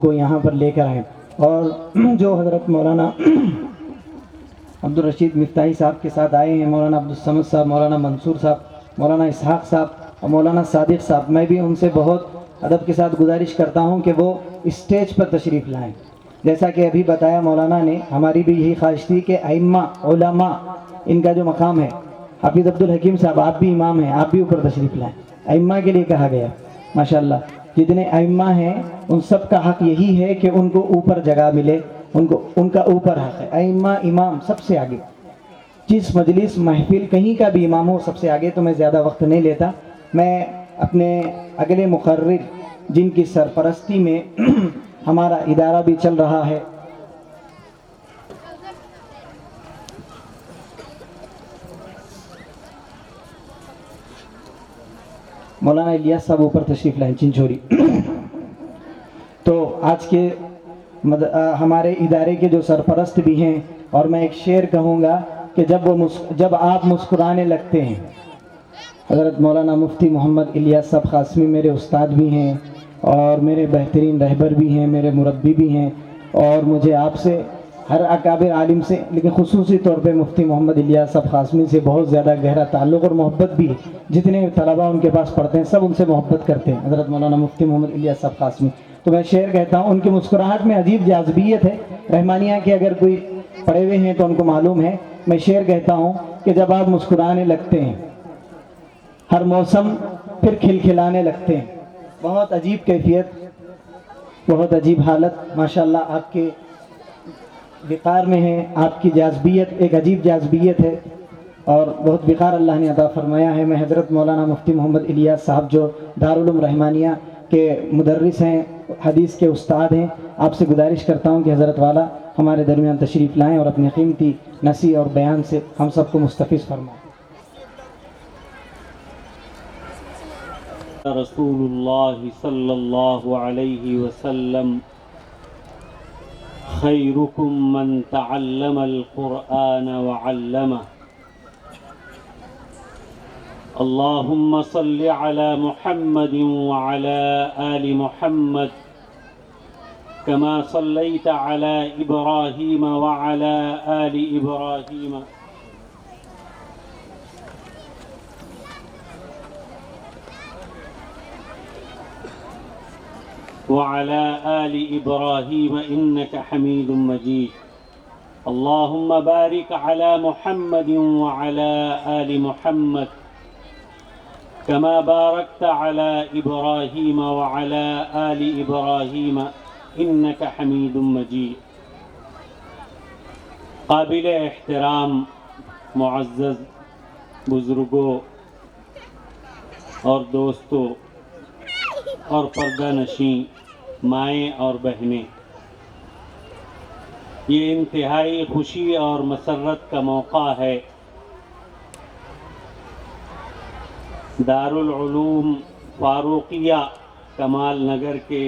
کو یہاں پر لے کر آئیں، اور جو حضرت مولانا عبدالرشید مفتاحی صاحب کے ساتھ آئے ہیں، مولانا عبدالصمد صاحب، مولانا منصور صاحب، مولانا اسحاق صاحب اور مولانا صادق صاحب، میں بھی ان سے بہت ادب کے ساتھ گزارش کرتا ہوں کہ وہ اسٹیج پر تشریف لائیں۔ جیسا کہ ابھی بتایا مولانا نے، ہماری بھی یہی خواہش تھی کہ ائمہ علماء ان کا جو مقام ہے، حافظ عبدالحکیم صاحب آپ بھی امام ہیں، آپ بھی اوپر تشریف لائیں۔ ائمہ کے لیے کہا گیا ماشاءاللہ، جتنے ائمہ ہیں ان سب کا حق یہی ہے کہ ان کو اوپر جگہ ملے، ان کا اوپر حق ہے۔ ائمہ امام سب سے آگے، جس مجلس محفل کہیں کا بھی امام ہو سب سے آگے۔ تو میں زیادہ وقت نہیں لیتا، میں اپنے اگلے مقرر جن کی سرپرستی میں ہمارا ادارہ بھی چل رہا ہے، مولانا الیاس صاحب اوپر تشریف لائیں چنچوری۔ تو آج کے ہمارے ادارے کے جو سرپرست بھی ہیں، اور میں ایک شعر کہوں گا کہ جب آپ مسکرانے لگتے ہیں، حضرت مولانا مفتی محمد الیاس صاحب قاسمی میرے استاد بھی ہیں اور میرے بہترین رہبر بھی ہیں، میرے مربی بھی ہیں، اور مجھے آپ سے، ہر اکابر عالم سے، لیکن خصوصی طور پہ مفتی محمد الیاس صاحب قاسمی سے بہت زیادہ گہرا تعلق اور محبت بھی ہے۔ جتنے طلباء ان کے پاس پڑھتے ہیں سب ان سے محبت کرتے ہیں، حضرت مولانا مفتی محمد الیاس صاحب قاسمی۔ تو میں شعر کہتا ہوں، ان کی مسکراہٹ میں عجیب جاذبیت ہے، رحمانیہ کے اگر کوئی پڑھے ہوئے ہیں تو ان کو معلوم ہے۔ میں شعر کہتا ہوں کہ جب آپ مسکرانے لگتے ہیں، ہر موسم پھر کھلکھلانے لگتے ہیں۔ بہت عجیب کیفیت، بہت عجیب حالت ماشاءاللہ آپ کے وقار میں ہے، آپ کی جاذبیت ایک عجیب جاذبیت ہے، اور بہت وقار اللہ نے عطا فرمایا ہے۔ میں حضرت مولانا مفتی محمد الیاس صاحب جو دارالعلوم رحمانیہ کے مدرس ہیں، حدیث کے استاد ہیں، آپ سے گزارش کرتا ہوں کہ حضرت والا ہمارے درمیان تشریف لائیں اور اپنی قیمتی نصیحت اور بیان سے ہم سب کو مستفیض فرمائیں۔ رسول اللہ صلی اللہ علیہ وسلم خیرکم من تعلم القرآن وعلمه۔ اللہم صل علی محمد وعلی آل محمد كما صليت على إبراهيم وعلى آل إبراهيم وعلى آل إبراهيم إنك حميد مجيد۔ اللهم بارك على محمد وعلى آل محمد كما باركت على إبراهيم وعلى آل إبراهيم إنك حميد مجيد۔ قابل احترام معزز بزرگوں اور دوستوں اور پردہ نشین مائیں اور بہنیں، یہ انتہائی خوشی اور مسرت کا موقع ہے۔ دارالعلوم فاروقیہ کمال نگر کے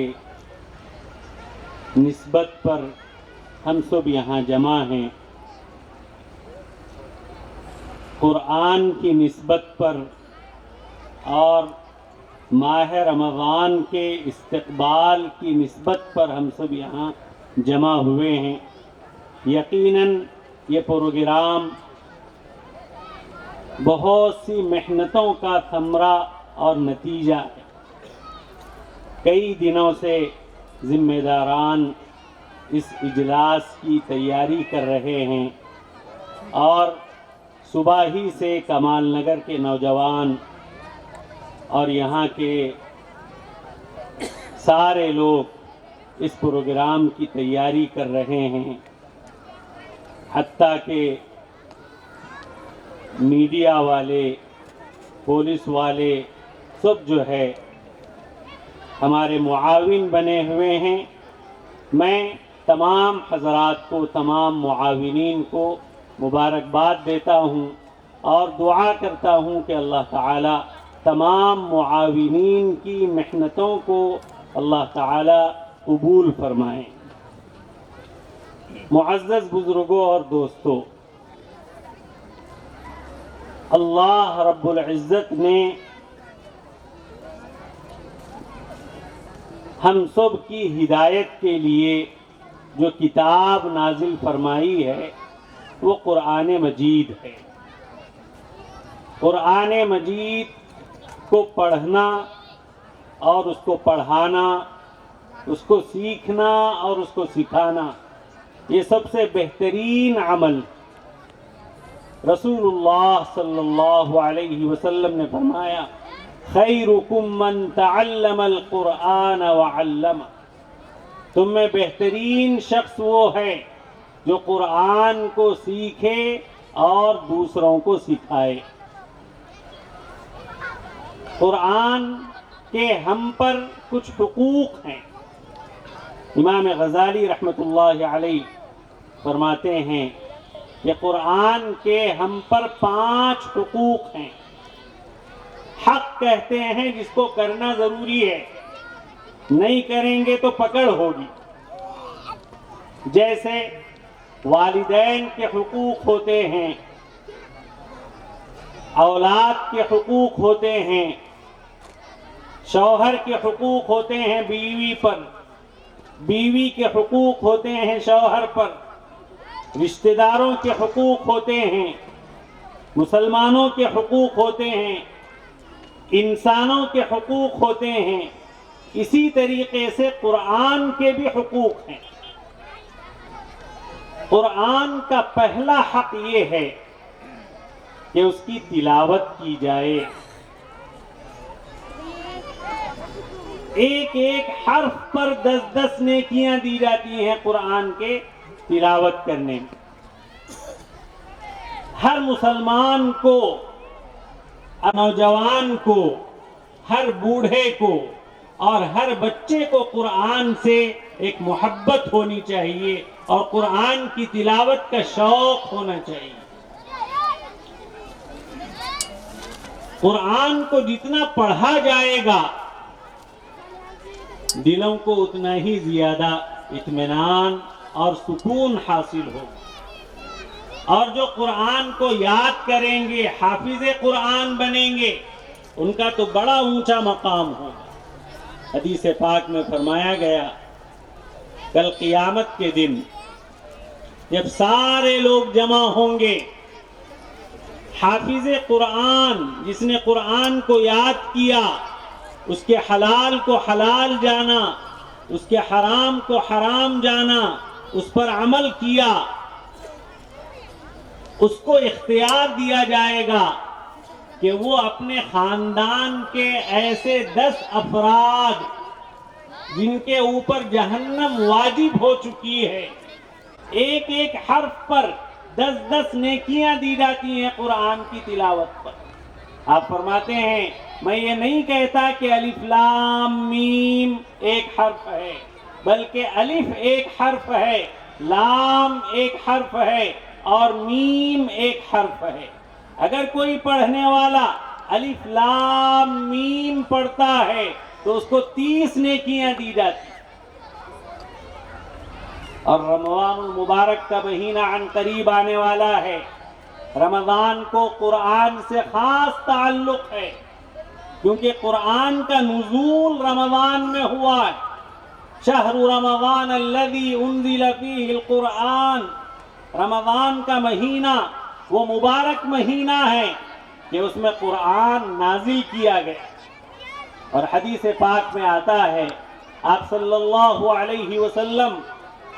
نسبت پر ہم سب یہاں جمع ہیں، قرآن کی نسبت پر اور ماہ رمضان کے استقبال کی نسبت پر ہم سب یہاں جمع ہوئے ہیں۔ یقیناً یہ پروگرام بہت سی محنتوں کا ثمرہ اور نتیجہ ہے۔ کئی دنوں سے ذمہ داران اس اجلاس کی تیاری کر رہے ہیں، اور صبح ہی سے کمال نگر کے نوجوان اور یہاں کے سارے لوگ اس پروگرام کی تیاری کر رہے ہیں، حتیٰ کہ میڈیا والے، پولیس والے سب جو ہے ہمارے معاون بنے ہوئے ہیں۔ میں تمام حضرات کو، تمام معاونین کو مبارکباد دیتا ہوں اور دعا کرتا ہوں کہ اللہ تعالی تمام معاونین کی محنتوں کو اللہ تعالی قبول فرمائیں۔ معزز بزرگوں اور دوستوں، اللہ رب العزت نے ہم سب کی ہدایت کے لیے جو کتاب نازل فرمائی ہے وہ قرآن مجید ہے۔ قرآن مجید کو پڑھنا اور اس کو پڑھانا، اس کو سیکھنا اور اس کو سکھانا، یہ سب سے بہترین عمل رسول اللہ صلی اللہ علیہ وسلم نے فرمایا، خیرکم من تعلم القرآن وعلمہ، تم میں بہترین شخص وہ ہے جو قرآن کو سیکھے اور دوسروں کو سکھائے۔ قرآن کے ہم پر کچھ حقوق ہیں۔ امام غزالی رحمۃ اللہ علیہ فرماتے ہیں کہ قرآن کے ہم پر 5 حقوق ہیں۔ حق کہتے ہیں جس کو کرنا ضروری ہے، نہیں کریں گے تو پکڑ ہوگی۔ جیسے والدین کے حقوق ہوتے ہیں، اولاد کے حقوق ہوتے ہیں، شوہر کے حقوق ہوتے ہیں بیوی پر، بیوی کے حقوق ہوتے ہیں شوہر پر، رشتہ داروں کے حقوق ہوتے ہیں، مسلمانوں کے حقوق ہوتے ہیں، انسانوں کے حقوق ہوتے ہیں۔ اسی طریقے سے قرآن کے بھی حقوق ہیں۔ قرآن کا پہلا حق یہ ہے کہ اس کی تلاوت کی جائے۔ ایک ایک حرف پر 10 نیکیاں دی جاتی ہیں قرآن کے تلاوت کرنے میں۔ ہر مسلمان کو، نوجوان کو، ہر بوڑھے کو اور ہر بچے کو قرآن سے ایک محبت ہونی چاہیے اور قرآن کی تلاوت کا شوق ہونا چاہیے۔ قرآن کو جتنا پڑھا جائے گا دلوں کو اتنا ہی زیادہ اطمینان اور سکون حاصل ہوگا، اور جو قرآن کو یاد کریں گے، حافظ قرآن بنیں گے، ان کا تو بڑا اونچا مقام ہوگا۔ حدیث پاک میں فرمایا گیا کل قیامت کے دن جب سارے لوگ جمع ہوں گے، حافظ قرآن جس نے قرآن کو یاد کیا، اس کے حلال کو حلال جانا، اس کے حرام کو حرام جانا، اس پر عمل کیا، اس کو اختیار دیا جائے گا کہ وہ اپنے خاندان کے ایسے 10 افراد جن کے اوپر جہنم واجب ہو چکی ہے، ایک ایک حرف پر 10 نیکیاں دی جاتی ہیں قرآن کی تلاوت پر۔ آپ فرماتے ہیں میں یہ نہیں کہتا کہ الف لام میم ایک حرف ہے، بلکہ الف ایک حرف ہے، لام ایک حرف ہے اور میم ایک حرف ہے۔ اگر کوئی پڑھنے والا الف لام میم پڑھتا ہے تو اس کو 30 نیکیاں دی جاتی۔ اور رمضان المبارک کا مہینہ عن قریب آنے والا ہے۔ رمضان کو قرآن سے خاص تعلق ہے کیونکہ قرآن کا نزول رمضان میں ہوا ہے۔ شہر رمضان الذی انزل فیہ القرآن، رمضان کا مہینہ وہ مبارک مہینہ ہے کہ اس میں قرآن نازل کیا گیا۔ اور حدیث پاک میں آتا ہے آپ صلی اللہ علیہ وسلم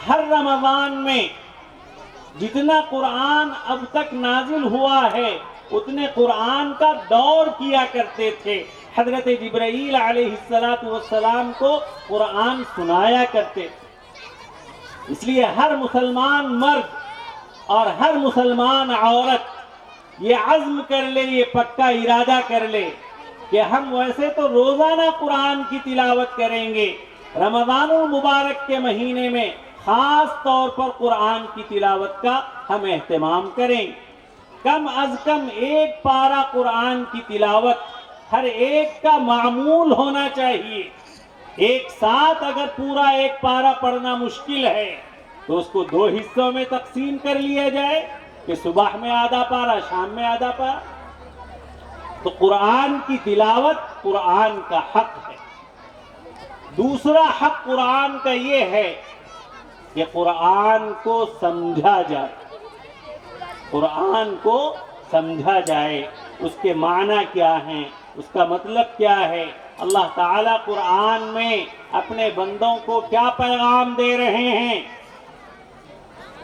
ہر رمضان میں جتنا قرآن اب تک نازل ہوا ہے اتنے قرآن کا دور کیا کرتے تھے۔ حضرت جبرائیل علیہ السلام کو قرآن سنایا کرتے تھے۔ اس لیے ہر مسلمان مرد اور ہر مسلمان عورت یہ عزم کر لے، یہ پکا ارادہ کر لے کہ ہم ویسے تو روزانہ قرآن کی تلاوت کریں گے، رمضان المبارک کے مہینے میں خاص طور پر قرآن کی تلاوت کا ہم اہتمام کریں۔ کم از کم ایک پارہ قرآن کی تلاوت ہر ایک کا معمول ہونا چاہیے۔ ایک ساتھ اگر پورا ایک پارہ پڑھنا مشکل ہے تو اس کو 2 حصوں میں تقسیم کر لیا جائے کہ صبح میں آدھا پارہ، شام میں آدھا پارہ۔ تو قرآن کی تلاوت قرآن کا حق ہے۔ دوسرا حق قرآن کا یہ ہے کہ قرآن کو سمجھا جائے، قرآن کو سمجھا جائے، اس کے معنی کیا ہیں، اس کا مطلب کیا ہے، اللہ تعالیٰ قرآن میں اپنے بندوں کو کیا پیغام دے رہے ہیں۔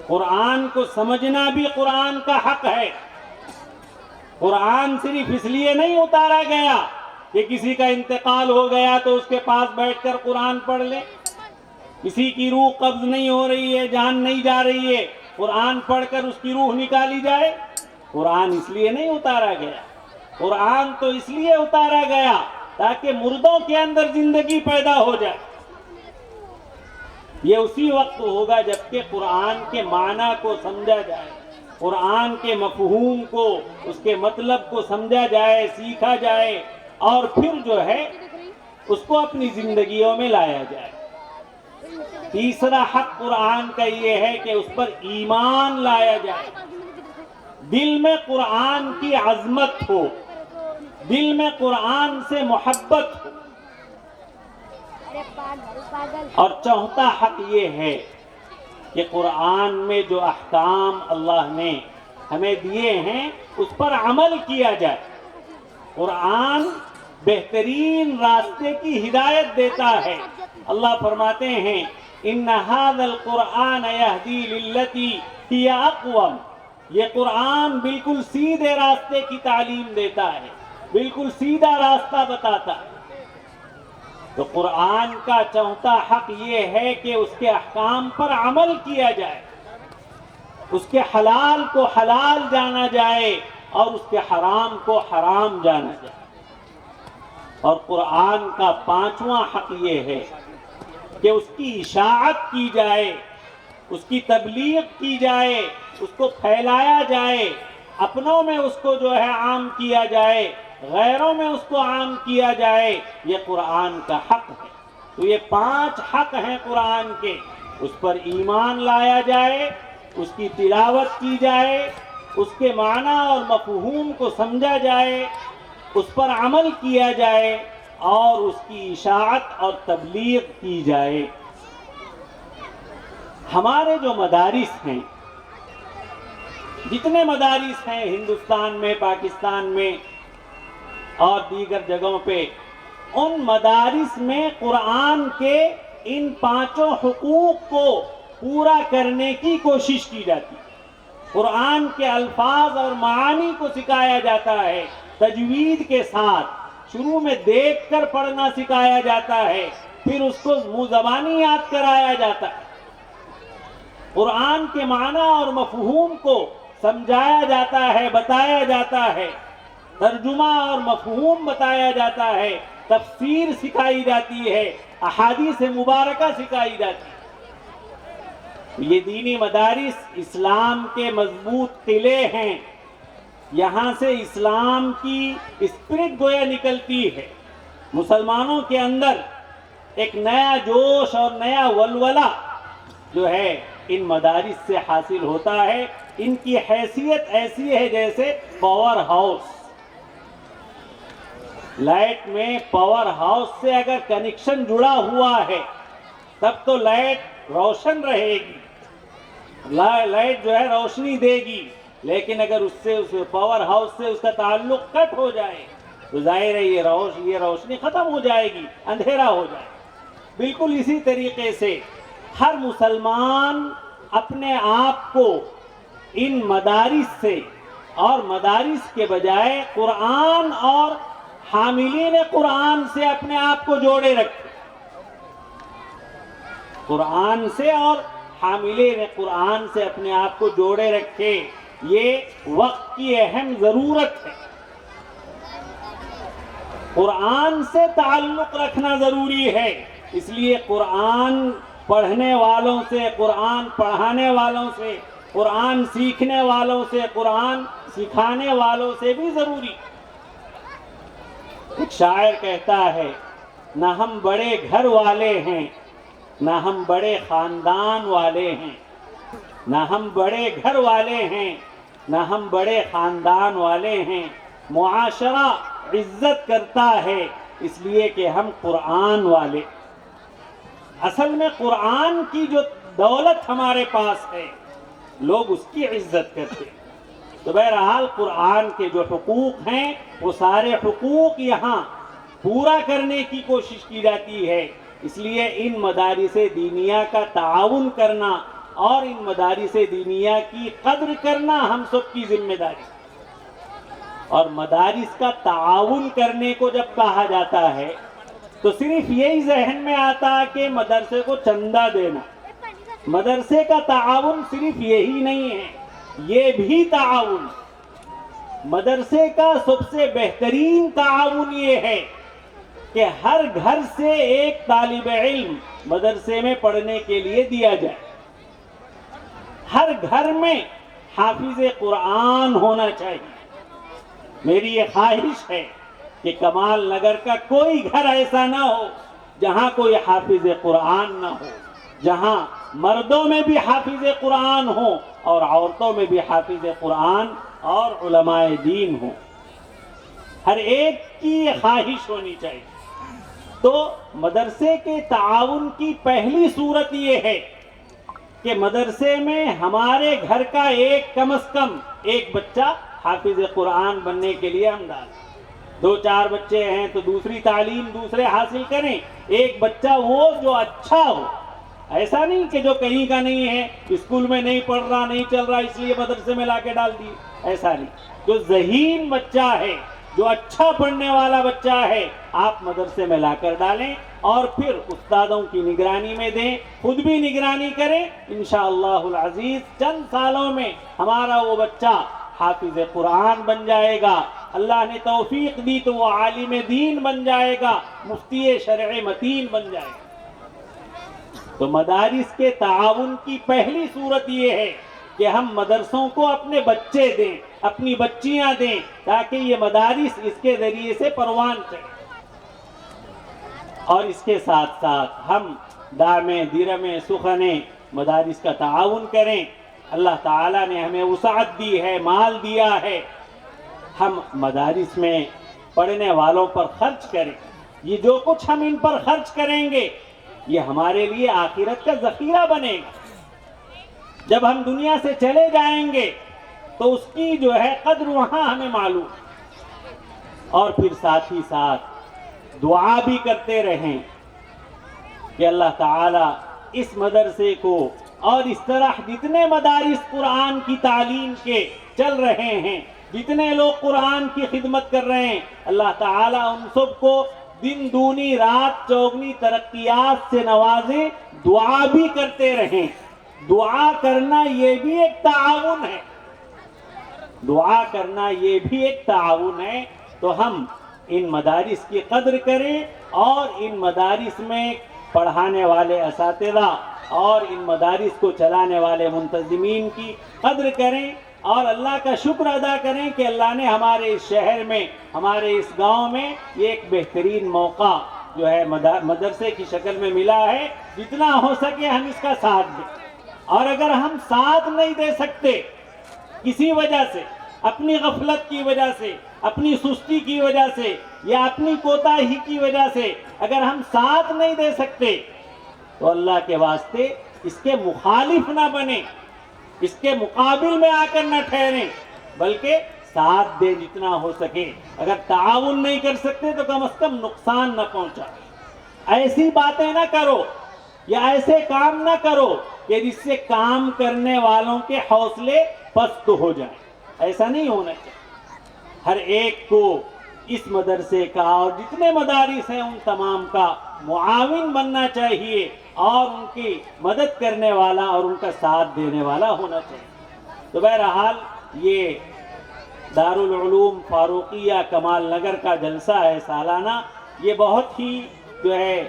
قرآن کو سمجھنا بھی قرآن کا حق ہے۔ قرآن صرف اس لیے نہیں اتارا گیا کہ کسی کا انتقال ہو گیا تو اس کے پاس بیٹھ کر قرآن پڑھ لے، کسی کی روح قبض نہیں ہو رہی ہے، جان نہیں جا رہی ہے، قرآن پڑھ کر اس کی روح نکالی جائے۔ قرآن اس لیے نہیں اتارا گیا، قرآن تو اس لیے اتارا گیا تاکہ مردوں کے اندر زندگی پیدا ہو جائے۔ یہ اسی وقت ہوگا جب کہ قرآن کے معنی کو سمجھا جائے، قرآن کے مفہوم کو، اس کے مطلب کو سمجھا جائے، سیکھا جائے، اور پھر جو ہے اس کو اپنی زندگیوں میں لایا جائے۔ تیسرا حق قرآن کا یہ ہے کہ اس پر ایمان لایا جائے، دل میں قرآن کی عظمت ہو، دل میں قرآن سے محبت ہو۔ اور چوتھا حق یہ ہے کہ قرآن میں جو احکام اللہ نے ہمیں دیے ہیں اس پر عمل کیا جائے۔ قرآن بہترین راستے کی ہدایت دیتا ہے۔ اللہ فرماتے ہیں ان ھذا القرآن یہدی للتی ہی اقوم، یہ قرآن بالکل سیدھے راستے کی تعلیم دیتا ہے، بالکل سیدھا راستہ بتاتا ہے۔ تو قرآن کا چوتھا حق یہ ہے کہ اس کے احکام پر عمل کیا جائے، اس کے حلال کو حلال جانا جائے اور اس کے حرام کو حرام جانا جائے۔ اور قرآن کا پانچواں حق یہ ہے کہ اس کی اشاعت کی جائے، اس کی تبلیغ کی جائے، اس کو پھیلایا جائے، اپنوں میں اس کو جو ہے عام کیا جائے، غیروں میں اس کو عام کیا جائے۔ یہ قرآن کا حق ہے۔ تو یہ 5 حق ہیں قرآن کے، اس پر ایمان لایا جائے، اس کی تلاوت کی جائے، اس کے معنی اور مفہوم کو سمجھا جائے، اس پر عمل کیا جائے اور اس کی اشاعت اور تبلیغ کی جائے۔ ہمارے جو مدارس ہیں، جتنے مدارس ہیں ہندوستان میں، پاکستان میں اور دیگر جگہوں پہ، ان مدارس میں قرآن کے ان 5 حقوق کو پورا کرنے کی کوشش کی جاتی ہے۔ قرآن کے الفاظ اور معانی کو سکھایا جاتا ہے تجوید کے ساتھ، شروع میں دیکھ کر پڑھنا سکھایا جاتا ہے، پھر اس کو منہ زبانی یاد کرایا جاتا ہے۔ قرآن کے معنی اور مفہوم کو سمجھایا جاتا ہے، بتایا جاتا ہے، ترجمہ اور مفہوم بتایا جاتا ہے، تفسیر سکھائی جاتی ہے، احادیث مبارکہ سکھائی جاتی ہے۔ یہ دینی مدارس اسلام کے مضبوط قلعے ہیں، یہاں سے اسلام کی اسپرٹ گویا نکلتی ہے۔ مسلمانوں کے اندر ایک نیا جوش اور نیا ولولہ جو ہے ان مدارس سے حاصل ہوتا ہے۔ ان کی حیثیت ایسی ہے جیسے پاور ہاؤس۔ لائٹ میں پاور ہاؤس سے اگر کنیکشن جڑا ہوا ہے تب تو لائٹ روشن رہے گی، لائٹ جو ہے روشنی دے گی، لیکن اگر اس پاور ہاؤس سے اس کا تعلق کٹ ہو جائے تو ظاہر ہے یہ روشنی ختم ہو جائے گی، اندھیرا ہو جائے گا۔ بالکل اسی طریقے سے ہر مسلمان اپنے آپ کو ان مدارس سے اور مدارس کے بجائے قرآن اور حاملین قرآن سے اپنے آپ کو جوڑے رکھے، قرآن سے اور حاملین قرآن سے اپنے آپ کو جوڑے رکھے۔ یہ وقت کی اہم ضرورت ہے۔ قرآن سے تعلق رکھنا ضروری ہے، اس لیے قرآن پڑھنے والوں سے، قرآن پڑھانے والوں سے، قرآن سیکھنے والوں سے، قرآن سکھانے والوں سے بھی ضروری۔ ایک شاعر کہتا ہے نہ ہم بڑے گھر والے ہیں، نہ ہم بڑے خاندان والے ہیں، نہ ہم بڑے گھر والے ہیں، نہ ہم بڑے خاندان والے ہیں، معاشرہ عزت کرتا ہے اس لیے کہ ہم قرآن والے۔ اصل میں قرآن کی جو دولت ہمارے پاس ہے لوگ اس کی عزت کرتے ہیں۔ تو بہرحال قرآن کے جو حقوق ہیں وہ سارے حقوق یہاں پورا کرنے کی کوشش کی جاتی ہے، اس لیے ان مدارس دینیہ کا تعاون کرنا اور ان مدارس دینیہ کی قدر کرنا ہم سب کی ذمہ داری۔ اور مدارس کا تعاون کرنے کو جب کہا جاتا ہے تو صرف یہی ذہن میں آتا ہے کہ مدرسے کو چندہ دینا۔ مدرسے کا تعاون صرف یہی نہیں ہے، یہ بھی تعاون۔ مدرسے کا سب سے بہترین تعاون یہ ہے کہ ہر گھر سے ایک طالب علم مدرسے میں پڑھنے کے لیے دیا جائے۔ ہر گھر میں حافظ قرآن ہونا چاہیے۔ میری یہ خواہش ہے کہ کمال نگر کا کوئی گھر ایسا نہ ہو جہاں کوئی حافظ قرآن نہ ہو، جہاں مردوں میں بھی حافظ قرآن ہو اور عورتوں میں بھی حافظ قرآن اور علماء دین ہوں۔ ہر ایک کی یہ خواہش ہونی چاہیے۔ تو مدرسے کے تعاون کی پہلی صورت یہ ہے کہ مدرسے میں ہمارے گھر کا ایک کم از کم ایک بچہ حافظ قرآن بننے کے لیے ہم ڈالیں۔ 2-4 بچے ہیں تو دوسری تعلیم دوسرے حاصل کریں، ایک بچہ وہ جو اچھا ہو۔ ایسا نہیں کہ جو کہیں کا نہیں ہے، اسکول میں نہیں پڑھ رہا، نہیں چل رہا، اس لیے مدرسے میں لا کے ڈال دیے، ایسا نہیں۔ جو ذہین بچہ ہے، جو اچھا پڑھنے والا بچہ ہے، آپ مدرسے میں لا کر ڈالیں اور پھر استادوں کی نگرانی میں دیں، خود بھی نگرانی کریں۔ انشاءاللہ العزیز چند سالوں میں ہمارا وہ بچہ حافظ قرآن بن جائے گا، اللہ نے توفیق دی تو وہ عالم دین بن جائے گا، مفتی شرع متین بن جائے گا۔ تو مدارس کے تعاون کی پہلی صورت یہ ہے کہ ہم مدرسوں کو اپنے بچے دیں، اپنی بچیاں دیں، تاکہ یہ مدارس اس کے ذریعے سے پروان چڑھیں۔ اور اس کے ساتھ ساتھ ہم دامیں درمیں سخنیں مدارس کا تعاون کریں۔ اللہ تعالیٰ نے ہمیں وسعت دی ہے، مال دیا ہے، ہم مدارس میں پڑھنے والوں پر خرچ کریں۔ یہ جو کچھ ہم ان پر خرچ کریں گے یہ ہمارے لیے آخرت کا ذخیرہ بنے گا۔ جب ہم دنیا سے چلے جائیں گے تو اس کی جو ہے قدر وہاں ہمیں معلوم۔ اور پھر ساتھ ہی ساتھ دعا بھی کرتے رہیں کہ اللہ تعالیٰ اس مدرسے کو اور اس طرح جتنے مدارس قرآن کی تعلیم کے چل رہے ہیں، جتنے لوگ قرآن کی خدمت کر رہے ہیں، اللہ تعالیٰ ان سب کو دن دونی رات چوگنی ترقیات سے نوازے۔ دعا بھی کرتے رہیں۔ دعا کرنا یہ بھی ایک تعاون ہے، دعا کرنا یہ بھی ایک تعاون ہے۔ تو ہم ان مدارس کی قدر کریں اور ان مدارس میں پڑھانے والے اساتذہ اور ان مدارس کو چلانے والے منتظمین کی قدر کریں اور اللہ کا شکر ادا کریں کہ اللہ نے ہمارے اس شہر میں، ہمارے اس گاؤں میں یہ ایک بہترین موقع جو ہے مدرسے کی شکل میں ملا ہے۔ جتنا ہو سکے ہم اس کا ساتھ دیں، اور اگر ہم ساتھ نہیں دے سکتے کسی وجہ سے، اپنی غفلت کی وجہ سے، اپنی سستی کی وجہ سے یا اپنی کوتاہی کی وجہ سے اگر ہم ساتھ نہیں دے سکتے تو اللہ کے واسطے اس کے مخالف نہ بنیں، اس کے مقابل میں آ کر نہ ٹھہریں، بلکہ ساتھ دیں جتنا ہو سکے۔ اگر تعاون نہیں کر سکتے تو کم از کم نقصان نہ پہنچائیں۔ ایسی باتیں نہ کرو یا ایسے کام نہ کرو کہ جس سے کام کرنے والوں کے حوصلے پست ہو جائیں، ایسا نہیں ہونا چاہیے۔ ہر ایک کو اس مدرسے کا اور جتنے مدارس ہیں ان تمام کا معاون بننا چاہیے اور ان کی مدد کرنے والا اور ان کا ساتھ دینے والا ہونا چاہیے۔ تو بہرحال یہ دارالعلوم فاروقیہ کمال نگر کا جلسہ ہے سالانہ، یہ بہت ہی جو ہے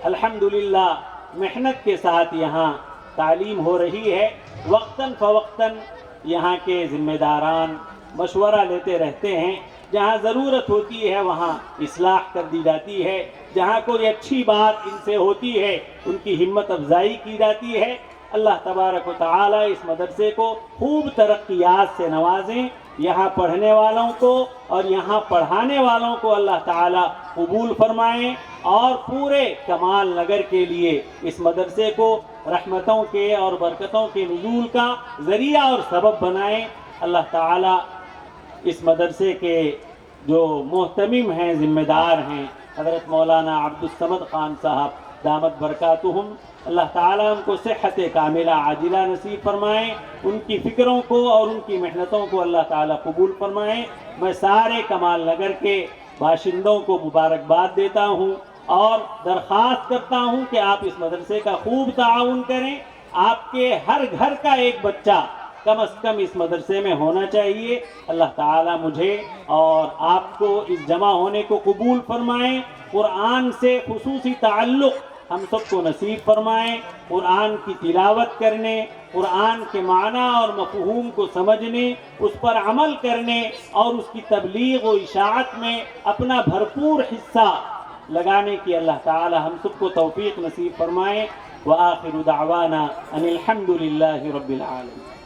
الحمدللہ محنت کے ساتھ یہاں تعلیم ہو رہی ہے۔ وقتاً فوقتاً یہاں کے ذمہ داران مشورہ لیتے رہتے ہیں، جہاں ضرورت ہوتی ہے وہاں اصلاح کر دی جاتی ہے، جہاں کوئی اچھی بات ان سے ہوتی ہے ان کی ہمت افزائی کی جاتی ہے۔ اللہ تبارک و تعالی اس مدرسے کو خوب ترقیات سے نوازیں یہاں پڑھنے والوں کو اور یہاں پڑھانے والوں کو اللہ تعالیٰ قبول فرمائیں اور پورے کمال نگر کے لیے اس مدرسے کو رحمتوں کے اور برکتوں کے نزول کا ذریعہ اور سبب بنائیں۔ اللہ تعالیٰ اس مدرسے کے جو محتمم ہیں، ذمہ دار ہیں، حضرت مولانا عبدالصمد خان صاحب دامت برکاتہم، اللہ تعالیٰ ان کو صحت کاملہ عاجلہ نصیب فرمائیں، ان کی فکروں کو اور ان کی محنتوں کو اللہ تعالیٰ قبول فرمائیں۔ میں سارے کمال نگر کے باشندوں کو مبارکباد دیتا ہوں اور درخواست کرتا ہوں کہ آپ اس مدرسے کا خوب تعاون کریں۔ آپ کے ہر گھر کا ایک بچہ کم از کم اس مدرسے میں ہونا چاہیے۔ اللہ تعالیٰ مجھے اور آپ کو اس جمع ہونے کو قبول فرمائیں، قرآن سے خصوصی تعلق ہم سب کو نصیب فرمائیں، قرآن کی تلاوت کرنے، قرآن کے معنی اور مفہوم کو سمجھنے، اس پر عمل کرنے اور اس کی تبلیغ و اشاعت میں اپنا بھرپور حصہ لگانے کی اللہ تعالی ہم سب کو توفیق نصیب فرمائے۔ وآخر دعوانا ان الحمد للہ رب العالمین۔